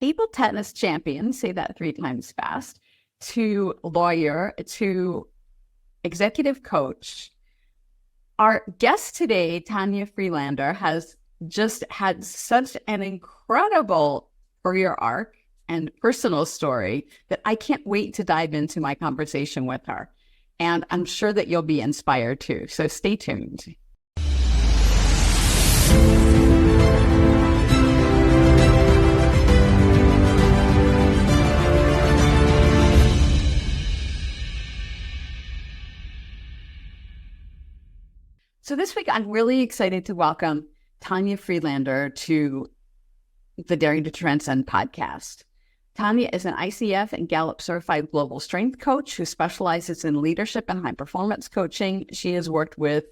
table tennis champion, say that 3 times fast, to lawyer, to executive coach. Our guest today, Tania Friedlander, has just had such an incredible career arc and personal story that I can't wait to dive into my conversation with her. And I'm sure that you'll be inspired too. So stay tuned. So this week, I'm really excited to welcome Tania Friedlander to the Daring to Transcend podcast. Tania is an ICF and Gallup certified global strength coach who specializes in leadership and high performance coaching. She has worked with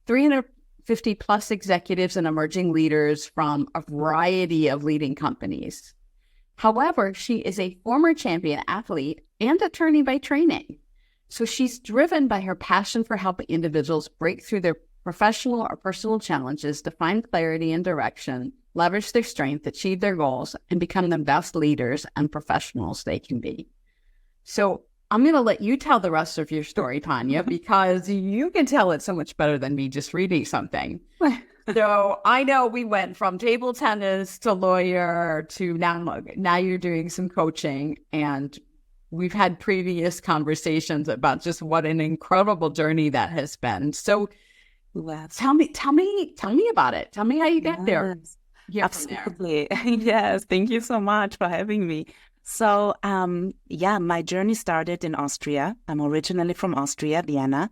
350 plus executives and emerging leaders from a variety of leading companies. However, she is a former champion athlete and attorney by training. So she's driven by her passion for helping individuals break through their professional or personal challenges to find clarity and direction, leverage their strength, achieve their goals, and become the best leaders and professionals they can be. So I'm going to let you tell the rest of your story, Tania, because you can tell it so much better than me just reading something. So I know we went from table tennis to lawyer to now you're doing some coaching, and we've had previous conversations about just what an incredible journey that has been. So tell me about it. Tell me how you got there. Absolutely. Yes. Thank you so much for having me. So, my journey started in Austria. I'm originally from Austria, Vienna.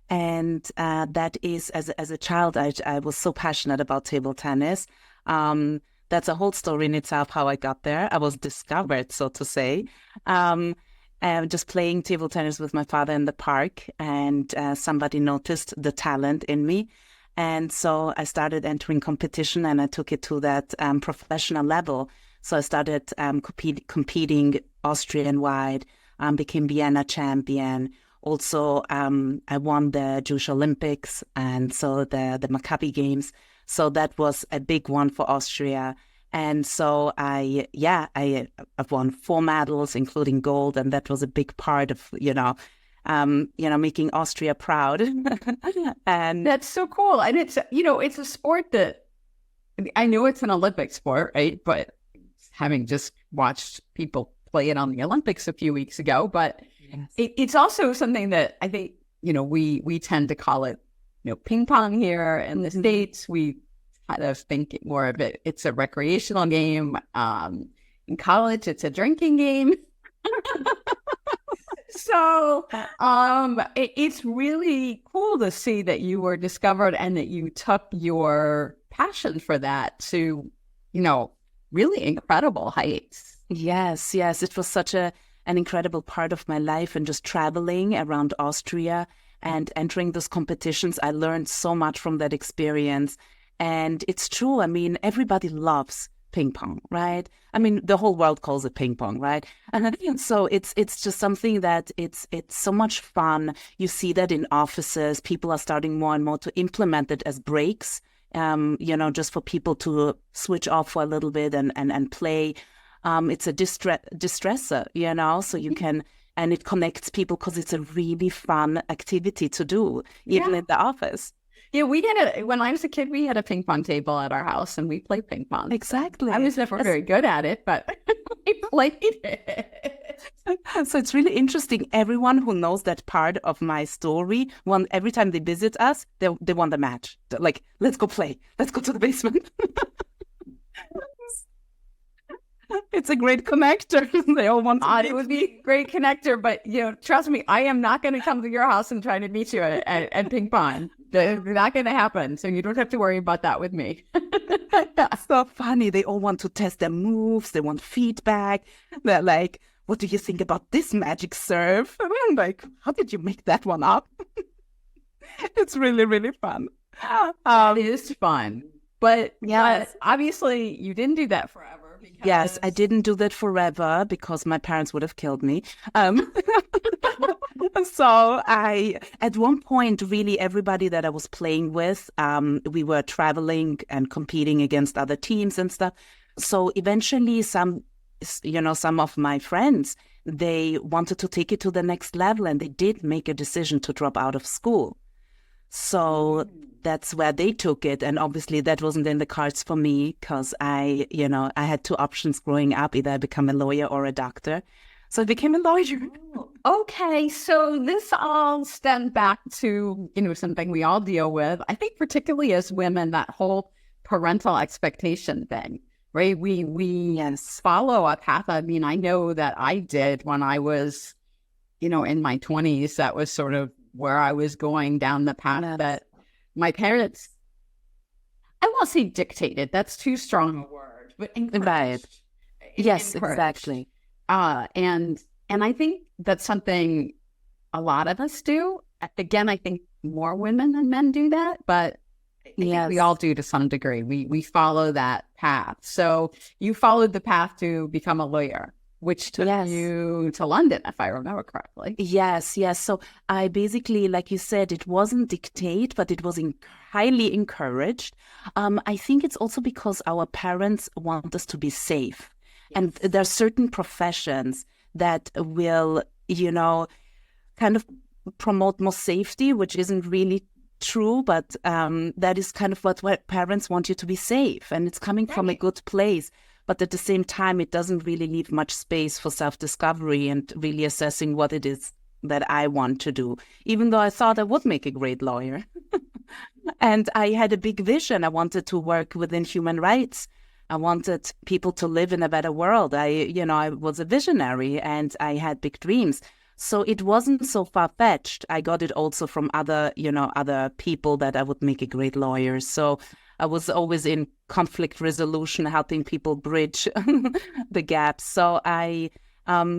And that is, as a child, I was so passionate about table tennis. That's a whole story in itself, how I got there. I was discovered, so to say. Just playing table tennis with my father in the park, and somebody noticed the talent in me. And so I started entering competition, and I took it to that professional level. So I started competing Austrian-wide, became Vienna champion. Also, I won the Jewish Olympics, and so the Maccabi Games. So that was a big one for Austria. And so I've won 4 medals, including gold, and that was a big part of making Austria proud. And that's so cool. And it's a sport that I know it's an Olympic sport, right? But having just watched people play it on the Olympics a few weeks ago, but yes. It's also something that I think we tend to call it ping pong here in the States. We kind of think more of it. It's a recreational game. In college, it's a drinking game. So it's really cool to see that you were discovered and that you took your passion for that to, really incredible heights. Yes. It was such an incredible part of my life, and just traveling around Austria and entering those competitions. I learned so much from that experience. And it's true. I mean, everybody loves ping pong, right? I mean, the whole world calls it ping pong, right? And so it's just something that it's so much fun. You see that in offices. People are starting more and more to implement it as breaks, just for people to switch off for a little bit and play. It's a distressor, so you can, and it connects people because it's a really fun activity to do, even in the office. Yeah, when I was a kid, we had a ping pong table at our house, and we played ping pong. Exactly. I was never very good at it, but we played it. So it's really interesting. Everyone who knows that part of my story, every time they visit us, they want a match. They're like, let's go play. Let's go to the basement. It's a great connector. They all want to. It would be a great connector, but trust me, I am not going to come to your house and try to meet you at ping pong. It's not going to happen. So you don't have to worry about that with me. So funny. They all want to test their moves. They want feedback. They're like, what do you think about this magic serve? And I'm like, how did you make that one up? It's really, really fun. It is fun. But obviously you didn't do that forever. Yes, I didn't do that forever because my parents would have killed me. So at one point, really everybody that I was playing with, we were traveling and competing against other teams and stuff. So eventually some some of my friends, they wanted to take it to the next level, and they did make a decision to drop out of school. So that's where they took it. And obviously that wasn't in the cards for me, because I had two options growing up: either I become a lawyer or a doctor. So I became a lawyer. Okay, so this all stemmed back to, something we all deal with. I think particularly as women, that whole parental expectation thing, right? We Yes. follow a path. I mean, I know that I did when I was, in my 20s. That was sort of where I was going down the path that my parents, I won't say dictated, that's too strong a word, but encouraged. Right. Yes, Encouraged. exactly. And I think that's something a lot of us do. Again, I think more women than men do that, but I think we all do to some degree. We follow that path. So you followed the path to become a lawyer, which took you to London, if I remember correctly. Yes. So I basically, like you said, it wasn't dictate, but it was highly encouraged. I think it's also because our parents want us to be safe. And there are certain professions that will, kind of promote more safety, which isn't really true, but that is kind of what parents want you to be safe. And it's coming from a good place. But at the same time, it doesn't really leave much space for self-discovery and really assessing what it is that I want to do, even though I thought I would make a great lawyer. And I had a big vision. I wanted to work within human rights. I wanted people to live in a better world. I was a visionary, and I had big dreams. So it wasn't so far-fetched. I got it also from other people that I would make a great lawyer. So I was always in conflict resolution, helping people bridge the gaps. So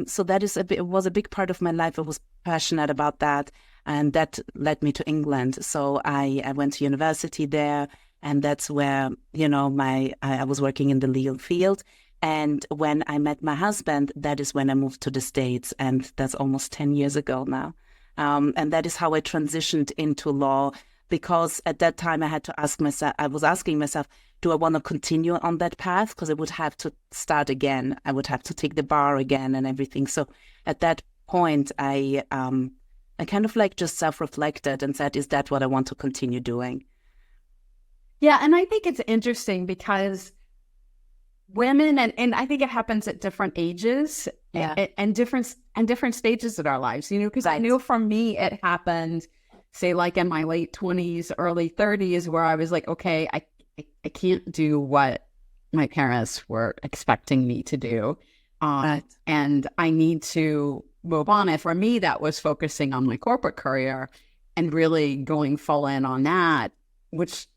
so that was a big part of my life. I was passionate about that, and that led me to England. So I went to university there. And that's where, I was working in the legal field. And when I met my husband, that is when I moved to the States. And that's almost 10 years ago now. And that is how I transitioned into law, because at that time I was asking myself, do I want to continue on that path? Because I would have to start again. I would have to take the bar again and everything. So at that point, I kind of just self-reflected and said, is that what I want to continue doing? Yeah, and I think it's interesting because women, and I think it happens at different ages and different stages of our lives, because I know for me it happened, say, like in my late 20s, early 30s, where I was like, okay, I can't do what my parents were expecting me to do. And I need to move on. And for me, that was focusing on my corporate career and really going full in on that, which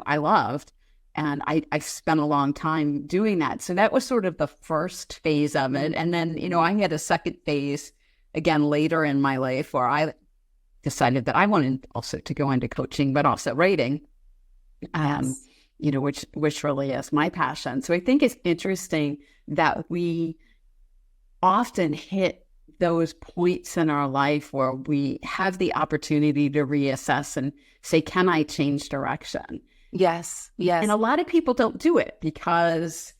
I loved. And I spent a long time doing that. So that was sort of the first phase of it. And then, I had a second phase again later in my life where I decided that I wanted also to go into coaching, but also writing, which really is my passion. So I think it's interesting that we often hit those points in our life where we have the opportunity to reassess and say, can I change direction? Yes. And a lot of people don't do it because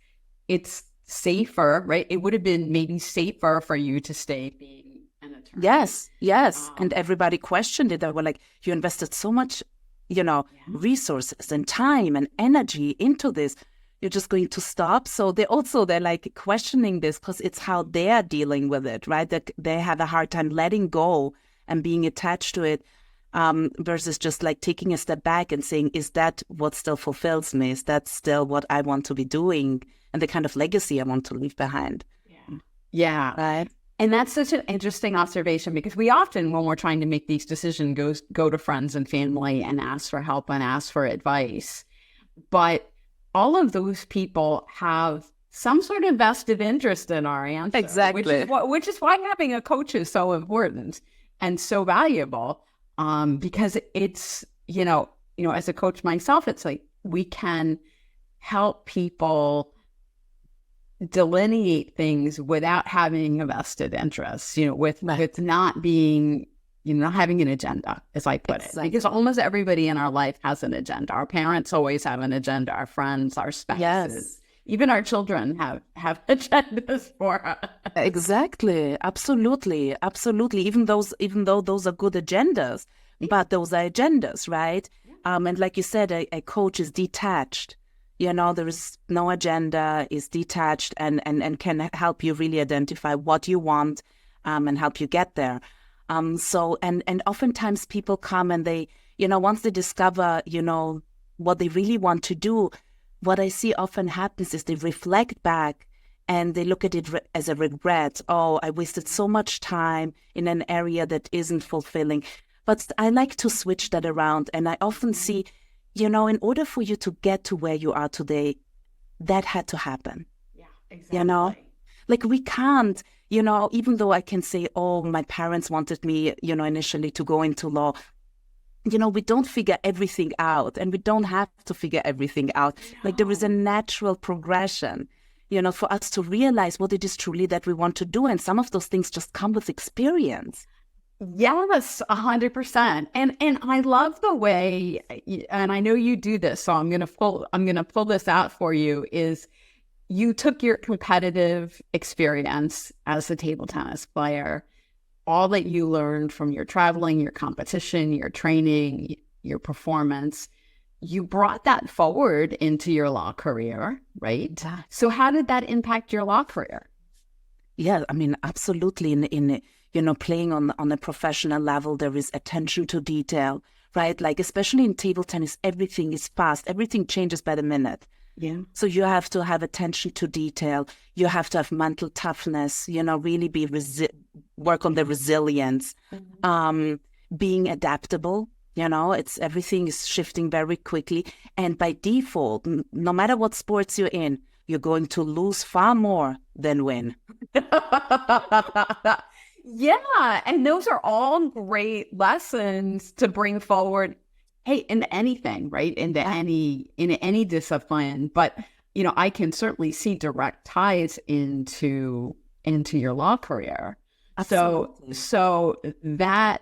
it's safer, right? It would have been maybe safer for you to stay being an attorney. Yes. And everybody questioned it. They were like, you invested so much, resources and time and energy into this. You're just going to stop. So they're like questioning this because it's how they're dealing with it, right? That they have a hard time letting go and being attached to it. Versus just like taking a step back and saying, is that what still fulfills me? Is that still what I want to be doing and the kind of legacy I want to leave behind? Yeah. Right. And that's such an interesting observation, because we often, when we're trying to make these decisions, go to friends and family and ask for help and ask for advice. But all of those people have some sort of vested interest in our answer. Exactly. Which is why having a coach is so important and so valuable. Because it's, as a coach myself, it's like we can help people delineate things without having a vested interest, with not being, not having an agenda, as I put it. Because almost everybody in our life has an agenda. Our parents always have an agenda, our friends, our spouses. Even our children have agendas for us. Exactly. Absolutely. Absolutely. Even though those are good agendas, but those are agendas, right? And like you said, a coach is detached. There is no agenda, is detached and can help you really identify what you want, and help you get there. And oftentimes people come and they, once they discover, what they really want to do, what I see often happens is they reflect back and they look at it as a regret. Oh, I wasted so much time in an area that isn't fulfilling. But I like to switch that around. And I often see, in order for you to get to where you are today, that had to happen. Yeah, exactly. Like we can't, even though I can say, oh, my parents wanted me, initially to go into law. We don't figure everything out, and we don't have to figure everything out. No. Like there is a natural progression, for us to realize what it is truly that we want to do. And some of those things just come with experience. Yes, 100%. And I love the way, and I know you do this, so I'm gonna pull this out for you, is you took your competitive experience as a table tennis player, all that you learned from your traveling, your competition, your training, your performance, you brought that forward into your law career, right? Yeah. So how did that impact your law career? Yeah, I mean, absolutely. In playing on a professional level, there is attention to detail, right? Like especially in table tennis, everything is fast. Everything changes by the minute. Yeah. So you have to have attention to detail. You have to have mental toughness, really be work on the resilience, being adaptable. Everything is shifting very quickly. And by default, no matter what sports you're in, you're going to lose far more than win. Yeah. And those are all great lessons to bring forward. Hey, in anything, right? In any discipline, but I can certainly see direct ties into your law career. Absolutely. So that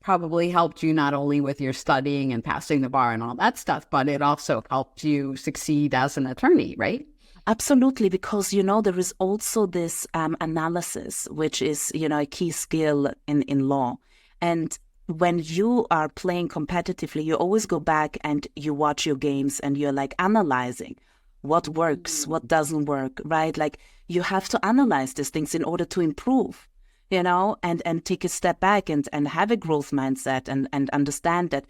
probably helped you not only with your studying and passing the bar and all that stuff, but it also helped you succeed as an attorney, right? Absolutely, because there is also this analysis, which is a key skill in law, and when you are playing competitively, you always go back and you watch your games and you're like analyzing what works, what doesn't work, right? Like you have to analyze these things in order to improve, and take a step back and have a growth mindset and understand that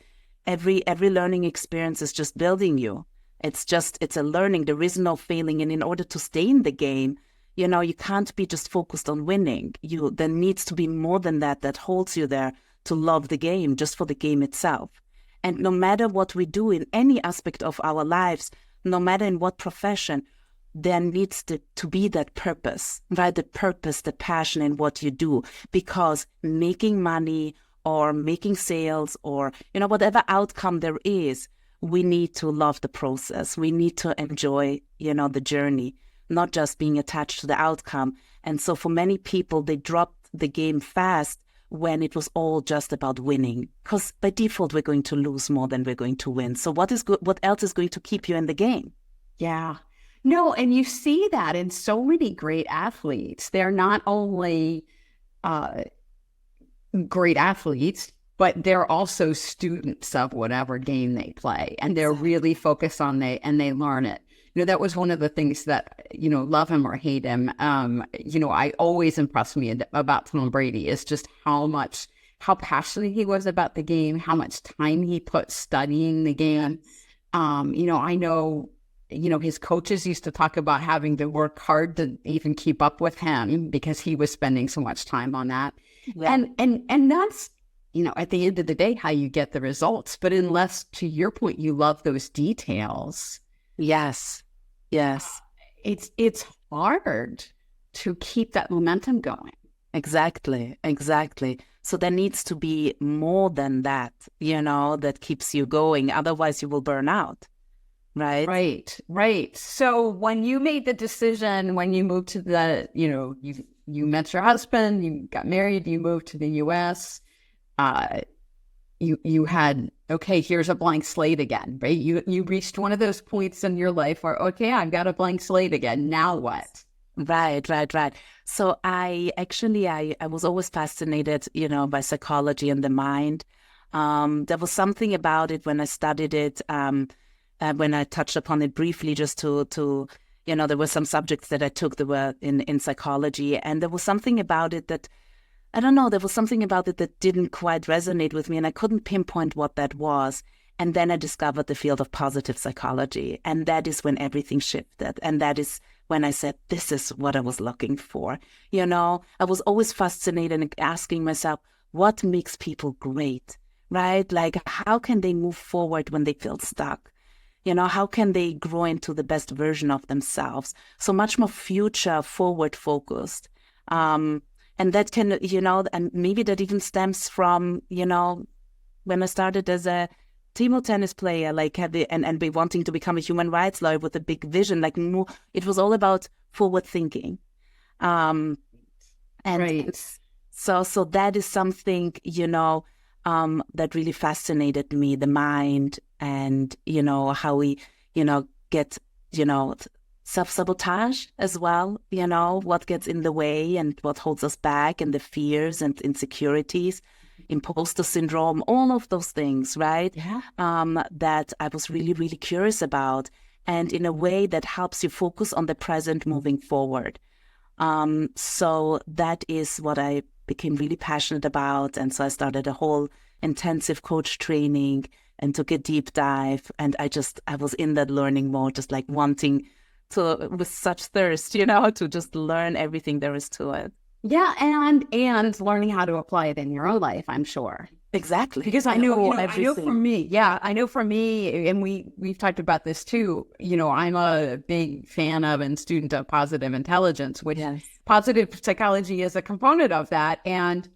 every learning experience is just building you. It's a learning. There is no failing. And in order to stay in the game, you can't be just focused on winning. There needs to be more than that holds you there to love the game, just for the game itself. And no matter what we do in any aspect of our lives, no matter in what profession, there needs to be that purpose, right? The purpose, the passion in what you do, because making money or making sales or, whatever outcome there is, we need to love the process. We need to enjoy, the journey, not just being attached to the outcome. And so for many people, they dropped the game fast when it was all just about winning, because by default, we're going to lose more than we're going to win. So what else is going to keep you in the game? Yeah. No, and you see that in so many great athletes. They're not only great athletes, but they're also students of whatever game they play, and they're really focused on and they learn it. That was one of the things that, love him or hate him, I always impressed me about Tom Brady is just how passionate he was about the game, how much time he put studying the game. I know, his coaches used to talk about having to work hard to even keep up with him because he was spending so much time on that. Yeah. And that's, at the end of the day, how you get the results. But unless, to your point, you love those details. Yes. It's hard to keep that momentum going. Exactly. So there needs to be more than that, that keeps you going. Otherwise, you will burn out. Right. So when you made the decision, when you moved to you met your husband, you got married, you moved to the U.S., you had, okay, here's a blank slate again, right? You reached one of those points in your life where, okay, I've got a blank slate again. Now what? Right. So I was always fascinated, by psychology and the mind. There was something about it when I studied it, when I touched upon it briefly, just to there were some subjects that I took that were in psychology, and there was something about it that, I don't know, there was something about it that didn't quite resonate with me, and I couldn't pinpoint what that was. And then I discovered the field of positive psychology, and that is when everything shifted. And that is when I said, this is what I was looking for. I was always fascinated and asking myself, what makes people great, right? Like, how can they move forward when they feel stuck? How can they grow into the best version of themselves? So much more future forward focused. And that can, and maybe that even stems from, when I started as a table tennis player, like and be wanting to become a human rights lawyer with a big vision, like it was all about forward thinking. And Right. so that is something, that really fascinated me, the mind, and, how we, get, self-sabotage as well, what gets in the way and what holds us back, and the fears and insecurities, imposter syndrome, all of those things, right? Yeah. That I was really, really curious about, and in a way that helps you focus on the present moving forward. So that is what I became really passionate about. And so I started a whole intensive coach training and took a deep dive. And I was in that learning mode, just like wanting to, with such thirst, to just learn everything there is to it. Yeah, and learning how to apply it in your own life, I'm sure. Exactly. Because I know for me, and we've talked about this too. I'm a big fan of and student of positive intelligence, which positive psychology is a component of that. And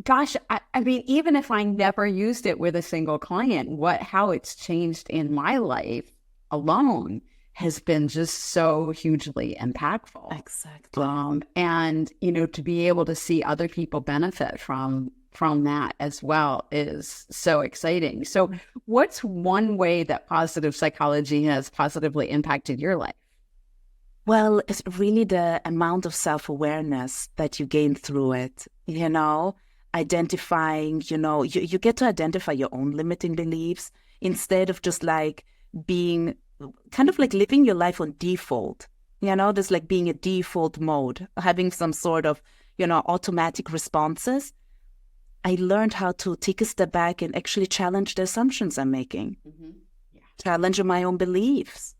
gosh, I mean, even if I never used it with a single client, how it's changed in my life alone has been just so hugely impactful. Exactly. And, to be able to see other people benefit from that as well is so exciting. So what's one way that positive psychology has positively impacted your life? Well, it's really the amount of self-awareness that you gain through it, identifying, you get to identify your own limiting beliefs instead of just like being kind of like living your life on default, there's like being a default mode, having some sort of, automatic responses. I learned how to take a step back and actually challenge the assumptions I'm making, challenge my own beliefs,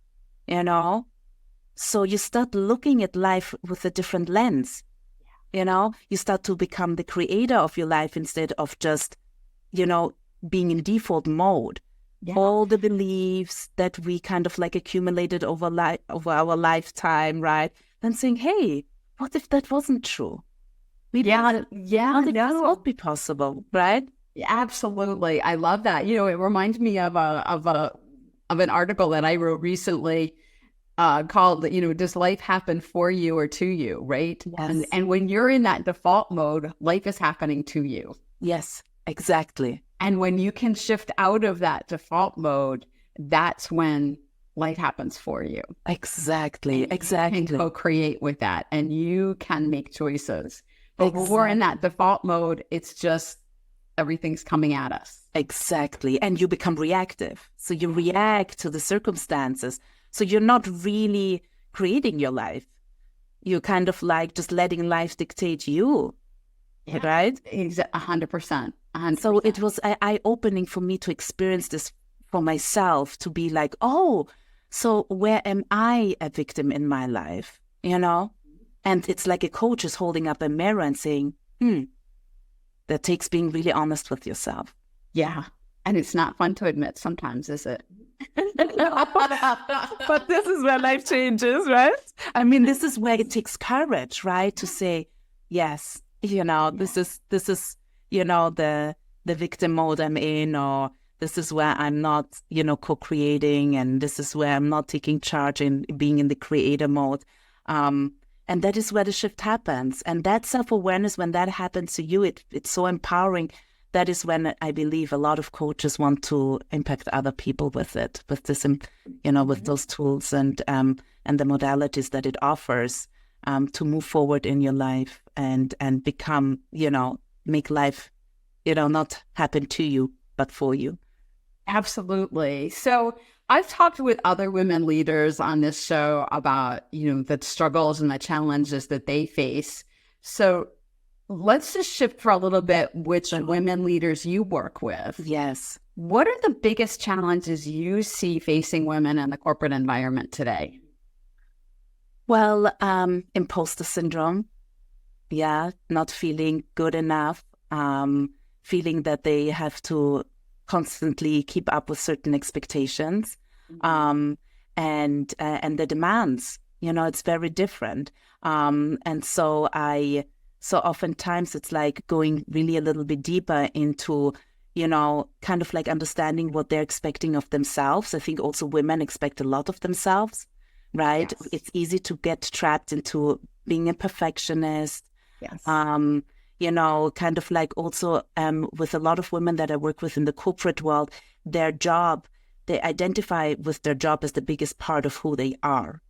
So you start looking at life with a different lens, you start to become the creator of your life instead of just, being in default mode. Yeah. All the beliefs that we kind of like accumulated over our lifetime, right? Then saying, hey, what if that wasn't true? Maybe that would be possible, right? Yeah, absolutely. I love that. It reminds me of an article that I wrote recently called, does life happen for you or to you, right? Yes. And when you're in that default mode, life is happening to you. Yes, exactly. And when you can shift out of that default mode, that's when life happens for you. Exactly. You can co-create with that, and you can make choices. But when we're in that default mode, it's just everything's coming at us. Exactly. And you become reactive. So you react to the circumstances. So you're not really creating your life. You're kind of like just letting life dictate you. Yeah. Right? 100%. So it was eye-opening for me to experience this for myself, to be like, oh, so where am I a victim in my life? And it's like a coach is holding up a mirror and saying, that takes being really honest with yourself. Yeah. And it's not fun to admit sometimes, is it? But this is where life changes, right? I mean, this is where it takes courage, right? To say, yes, this is the victim mode I'm in, or this is where I'm not, co-creating, and this is where I'm not taking charge and being in the creator mode. And that is where the shift happens. And that self-awareness, when that happens to you, it's so empowering that is when I believe a lot of coaches want to impact other people with it, with this, with those tools and the modalities that it offers to move forward in your life and become, make life, not happen to you, but for you. Absolutely. So I've talked with other women leaders on this show about, the struggles and the challenges that they face. So let's just shift for a little bit which women leaders you work with. Yes. What are the biggest challenges you see facing women in the corporate environment today? Well, imposter syndrome. Yeah, not feeling good enough, feeling that they have to constantly keep up with certain expectations, and the demands. It's very different. And so oftentimes it's like going really a little bit deeper into, kind of like understanding what they're expecting of themselves. I think also women expect a lot of themselves, right? Yes. It's easy to get trapped into being a perfectionist. Yes. Kind of like also with a lot of women that I work with in the corporate world, their job, they identify with their job as the biggest part of who they are.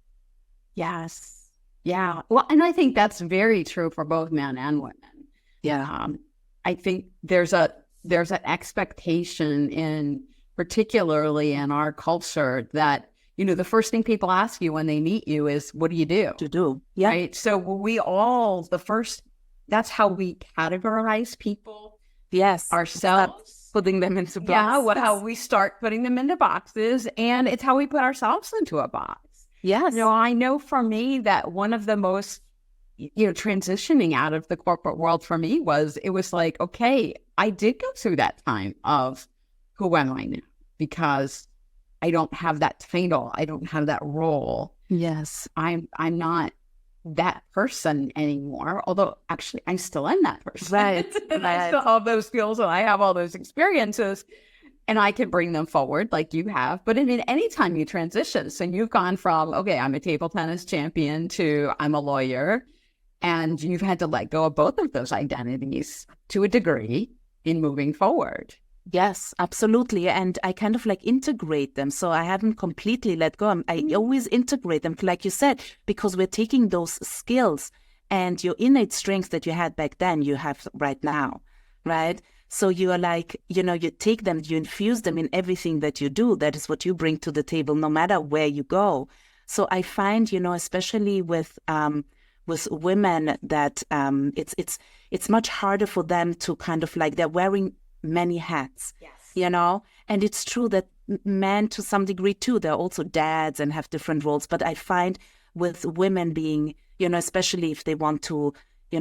Yes. Yeah. Well, and I think that's very true for both men and women. Yeah. I think there's an expectation particularly in our culture that, the first thing people ask you when they meet you is, what do you do? To do. Yeah. Right. So that's how we categorize people. Yes. Ourselves. Putting them into boxes. Yeah. How we start putting them into boxes, and it's how we put ourselves into a box. Yes. I know for me that one of the most, transitioning out of the corporate world for me it was like, okay, I did go through that time of who am I now? Because I don't have that title. I don't have that role. Yes. I'm not that person anymore. Although actually I still am that person. Right. And I still have those skills and I have all those experiences and I can bring them forward like you have. But anytime you transition, so you've gone from, okay, I'm a table tennis champion to I'm a lawyer, and you've had to let go of both of those identities to a degree in moving forward. Yes, absolutely. And I kind of like integrate them. So I haven't completely let go. I always integrate them, like you said, because we're taking those skills and your innate strengths that you had back then, you have right now, right? So you are like, you take them, you infuse them in everything that you do. That is what you bring to the table, no matter where you go. So I find, especially with women that it's much harder for them to kind of like, they're wearing many hats. Yes. And it's true that men to some degree too, they're also dads and have different roles. But I find with women being, especially if they want to,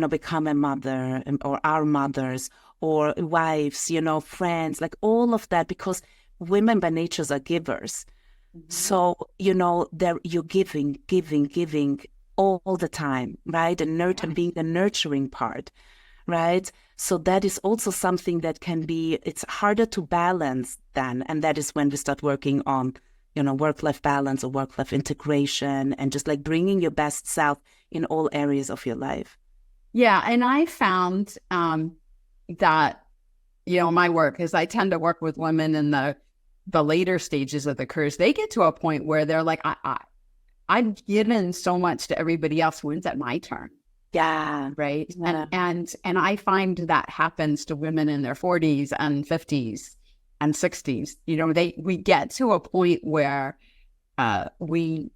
become a mother or are mothers or wives, friends, like all of that, because women by nature are givers. Mm-hmm. So, you're giving all the time, right? And being the nurturing part, right? So that is also something that it's harder to balance then. And that is when we start working on, work-life balance or work-life integration and just like bringing your best self in all areas of your life. Yeah. And I found that, my work is I tend to work with women in the later stages of the careers. They get to a point where they're like, I've given so much to everybody else. When's it my turn? Yeah. Right. Yeah. And I find that happens to women in their 40s and 50s and 60s. We get to a point where we're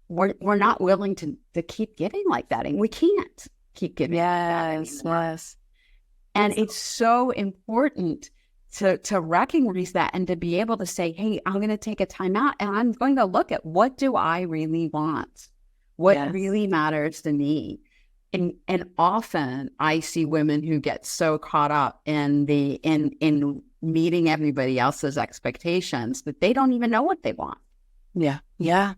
not willing to keep giving like that. And we can't keep giving. Yes. Yes. And it's so important to recognize that and to be able to say, hey, I'm going to take a time out and I'm going to look at what do I really want? What really matters to me? And often I see women who get so caught up in meeting everybody else's expectations that they don't even know what they want. Yeah. Yeah.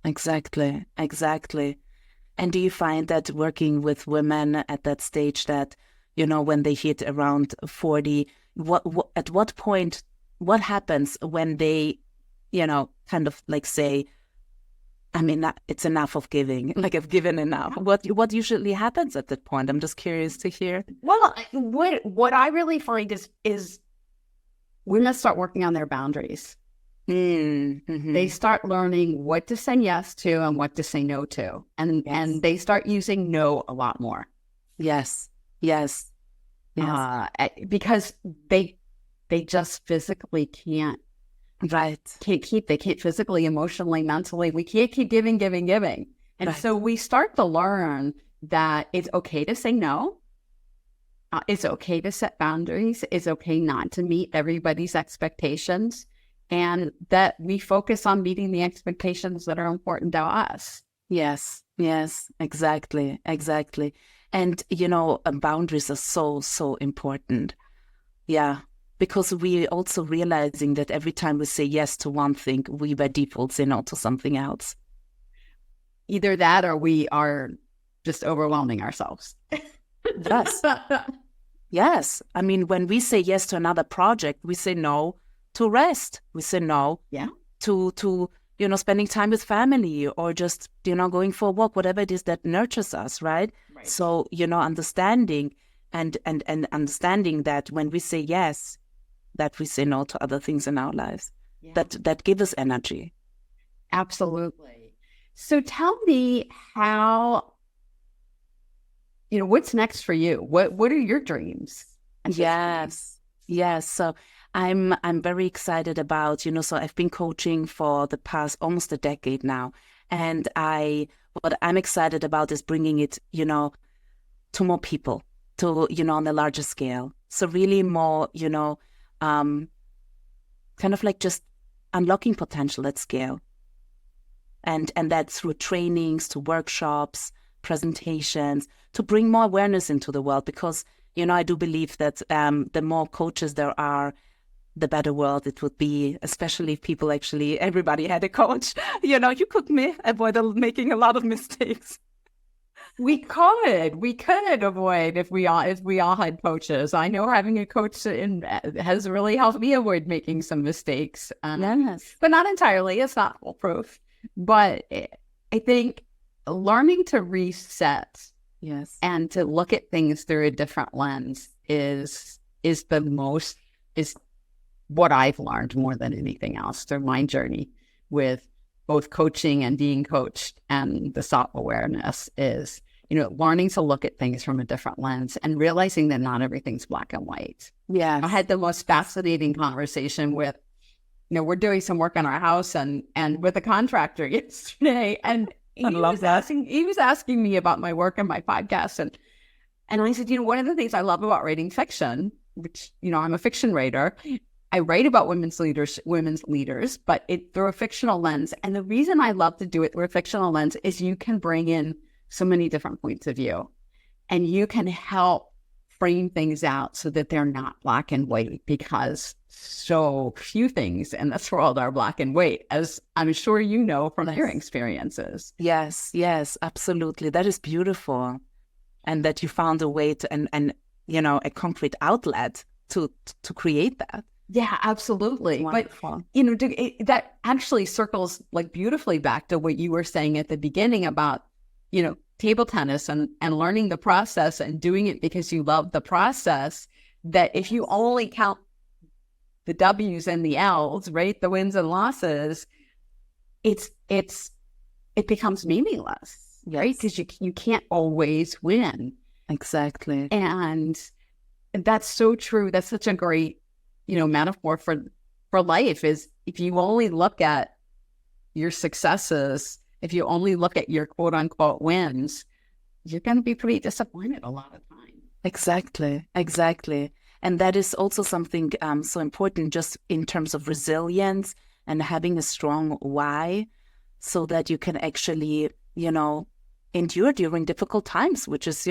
Exactly. And do you find that working with women at that stage that, when they hit around 40, at what point, what happens when they, kind of like say, I mean, it's enough of giving. Like I've given enough. What usually happens at that point? I'm just curious to hear. Well, what I really find is women start working on their boundaries. Mm-hmm. They start learning what to say yes to and what to say no to, and they start using no a lot more. Yes, yes, yes. Because they just physically can't. Right. They can't physically, emotionally, mentally. We can't keep giving. And right. So we start to learn that it's okay to say no. It's okay to set boundaries. It's okay not to meet everybody's expectations. And that we focus on meeting the expectations that are important to us. Yes, exactly. And, boundaries are so important. Yeah. Because we also realizing that every time we say yes to one thing, we by default say no to something else. Either that or we are just overwhelming ourselves. Yes. Yes. I mean, when we say yes to another project, we say no to rest. We say no to spending time with family or just, going for a walk, whatever it is that nurtures us, right? So, understanding and understanding that when we say yes, that we say no to other things in our lives that give us energy. Absolutely. So tell me how, what's next for you? What are your dreams? Yes. So I'm very excited about, so I've been coaching for the past almost a decade now. And what I'm excited about is bringing it, to more people, to, on a larger scale. So really more, kind of like just unlocking potential at scale. And that through trainings, to workshops, presentations, to bring more awareness into the world. Because, I do believe that the more coaches there are, the better world it would be, especially if people everybody had a coach. You could avoid making a lot of mistakes. We could avoid if we all had coaches. I know having a coach has really helped me avoid making some mistakes. Yes. But not entirely. It's not foolproof. But I think learning to reset, and to look at things through a different lens is what I've learned more than anything else through my journey with both coaching and being coached, and the self-awareness is, learning to look at things from a different lens and realizing that not everything's black and white. Yeah. I had the most fascinating conversation with, we're doing some work on our house and with a contractor yesterday, and he was asking me about my work and my podcast, and I said, one of the things I love about writing fiction, which, I'm a fiction writer, I write about women's leaders, but through a fictional lens. And the reason I love to do it through a fictional lens is you can bring in so many different points of view, and you can help frame things out so that they're not black and white, because so few things in this world are black and white, as I'm sure you know from your experiences. Yes, absolutely. That is beautiful. And that you found a way to, and a concrete outlet to create that. Yeah, absolutely. Wonderful. But, that actually circles beautifully back to what you were saying at the beginning about, table tennis and learning the process and doing it because you love the process, that if you only count the W's and the L's, right, the wins and losses, it becomes meaningless, right? Because you can't always win. Exactly. And that's so true. That's such a great metaphor for life, is if you only look at your successes, if you only look at your quote unquote wins, you're going to be pretty disappointed a lot of time. Exactly. And that is also something so important, just in terms of resilience and having a strong why, so that you can actually, endure during difficult times, which is,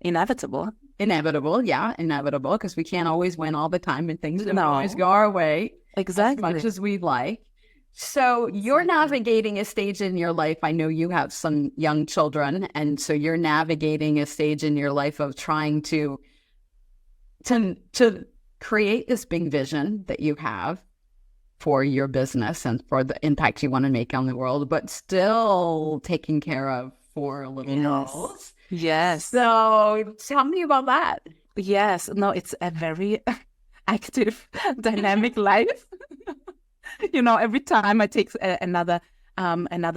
inevitable. Inevitable, because we can't always win all the time, and things don't always go our way as much as we'd like. So you're navigating a stage in your life. I know you have some young children, and so you're navigating a stage in your life of trying to create this big vision that you have, for your business and for the impact you want to make on the world, but still taking care of four little girls. Yes. So tell me about that. Yes. No, it's a very active, dynamic life. Every time I take another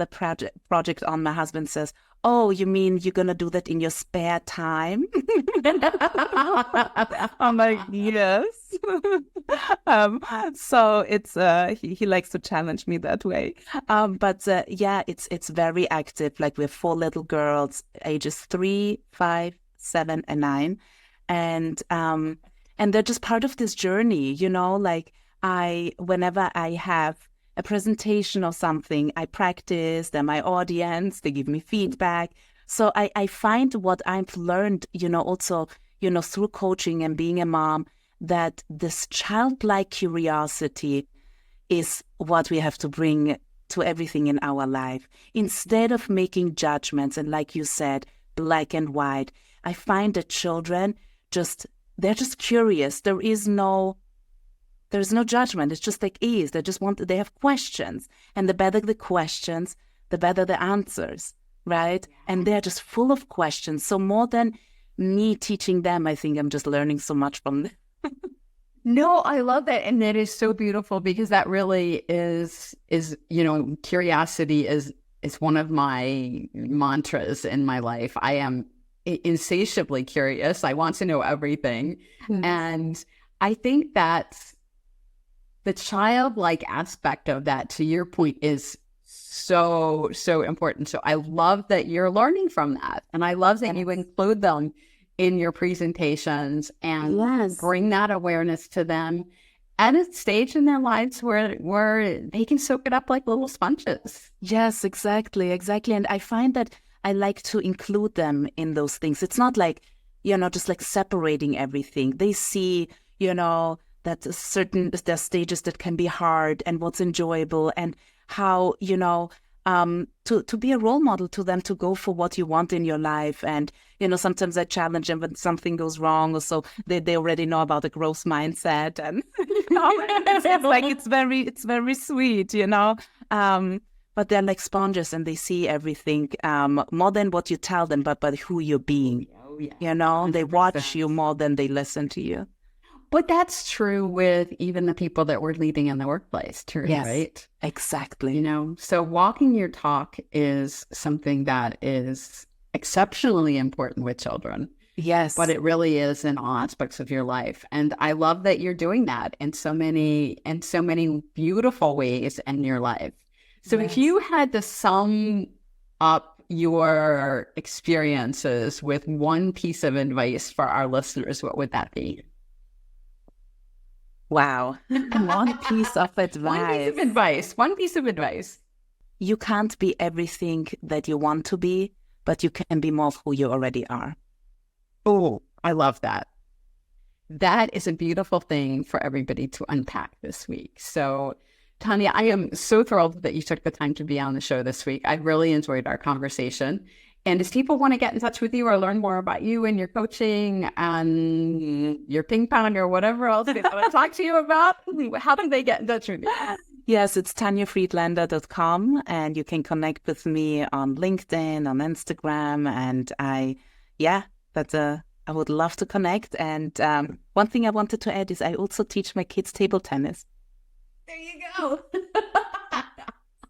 project on, my husband says, "Oh, you mean you're gonna do that in your spare time?" I'm like, yes. So it's he likes to challenge me that way. But yeah, it's very active. Like we have four little girls, ages 3, 5, 7, and 9, and they're just part of this journey. Like whenever I have a presentation or something, I practice, they're my audience, they give me feedback. So I find what I've learned, also, through coaching and being a mom, that this childlike curiosity is what we have to bring to everything in our life. Instead of making judgments and, like you said, black and white, I find that children they're just curious. There's no judgment. It's just like ease. They have questions. And the better the questions, the better the answers, right? Yeah. And they're just full of questions. So more than me teaching them, I think I'm just learning so much from them. No, I love that. And that is so beautiful, because that really is, curiosity is one of my mantras in my life. I am insatiably curious. I want to know everything. Mm-hmm. And I think that's the childlike aspect of that, to your point, is so, so important. So I love that you're learning from that. And I love that you include them in your presentations and bring that awareness to them at a stage in their lives where they can soak it up like little sponges. Yes, exactly. And I find that I like to include them in those things. It's not like, just like separating everything. They see, that there's stages that can be hard and what's enjoyable, and how, to be a role model to them, to go for what you want in your life. And, sometimes I challenge them when something goes wrong, or so they already know about the growth mindset. And, it's like, it's very sweet, but they're like sponges, and they see everything, more than what you tell them, but who you're being. Oh, yeah. They watch you more than they listen to you. But that's true with even the people that we're leading in the workplace too, yes, right? Exactly. So walking your talk is something that is exceptionally important with children. Yes. But it really is in all aspects of your life. And I love that you're doing that in so many beautiful ways in your life. So if you had to sum up your experiences with one piece of advice for our listeners, what would that be? Wow. One piece of advice. One piece of advice. You can't be everything that you want to be, but you can be more of who you already are. Oh, I love that. That is a beautiful thing for everybody to unpack this week. So, Tania, I am so thrilled that you took the time to be on the show this week. I really enjoyed our conversation. And if people want to get in touch with you or learn more about you and your coaching and your ping pong or whatever else they want to talk to you about, how do they get in touch with you? Yes, it's TaniaFriedlander.com, and you can connect with me on LinkedIn, on Instagram. And I would love to connect. And one thing I wanted to add is I also teach my kids table tennis. There you go.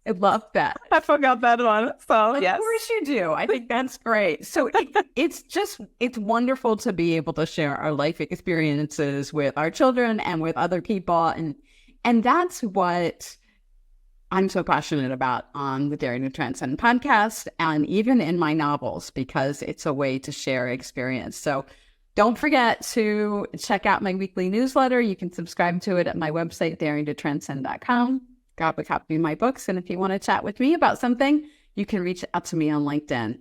I love that. I forgot that one. So of course you do. I think that's great. So it's wonderful to be able to share our life experiences with our children and with other people. And that's what I'm so passionate about on the Daring to Transcend podcast, and even in my novels, because it's a way to share experience. So don't forget to check out my weekly newsletter. You can subscribe to it at my website, daringtotranscend.com. Grab a copy of my books. And if you want to chat with me about something, you can reach out to me on LinkedIn.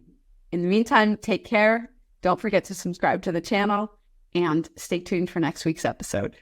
In the meantime, take care. Don't forget to subscribe to the channel and stay tuned for next week's episode.